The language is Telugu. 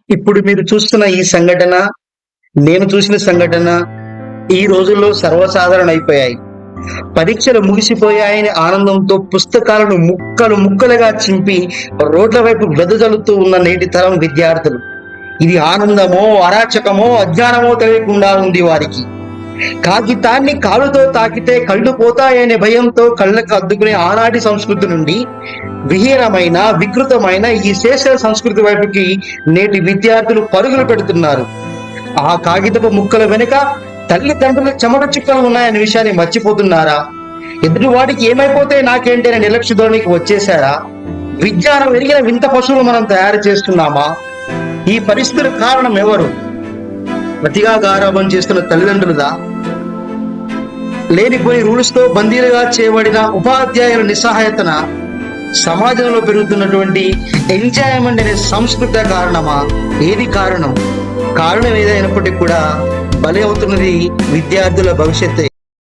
ఇప్పుడు మీరు చూస్తున్న ఈ సంఘటన, నేను చూసిన సంఘటన ఈ రోజుల్లో సర్వసాధారణ అయిపోయాయి. పరీక్షలు ముగిసిపోయాయని ఆనందంతో పుస్తకాలను ముక్కలు ముక్కలుగా చింపి రోడ్ల వైపు వెదజల్లుతూ ఉన్న నేటి తరం విద్యార్థులు. ఇది ఆనందమో, అరాచకమో, అజ్ఞానమో తెలియకుండా ఉంది వారికి. కాగితాన్ని కాలుతో తాకితే కళ్ళు పోతాయనే భయంతో కళ్ళకు అద్దుకునే ఆనాటి సంస్కృతి నుండి విహీనమైన, వికృతమైన ఈ శేష సంస్కృతి వైపుకి నేటి విద్యార్థులు పరుగులు పెడుతున్నారు. ఆ కాగితపు ముక్కల వెనుక తల్లిదండ్రుల చెమట చుక్కలు ఉన్నాయనే విషయాన్ని మర్చిపోతున్నారా? ఎదుటివాడికి ఏమైపోతే నాకేంటి అనే నిర్లక్ష్య ధోరణికి వచ్చేసారా? విజ్ఞానం ఎరిగిన వింత పశువులు మనం తయారు చేస్తున్నామా? ఈ పరిస్థితులకు కారణం ఎవరు? అతిగా గారాబం చేస్తున్న తల్లిదండ్రులదా? లేనిపోని రూల్స్ తో బందీలుగా చేయబడిన ఉపాధ్యాయుల నిస్సహాయతన? సమాజంలో పెరుగుతున్నటువంటి ఎంజాయ్మెంట్ అనే సంస్కృత కారణమా? ఏది కారణం? కారణం ఏదైనప్పటికీ కూడా బలి అవుతున్నది విద్యార్థుల భవిష్యత్తే.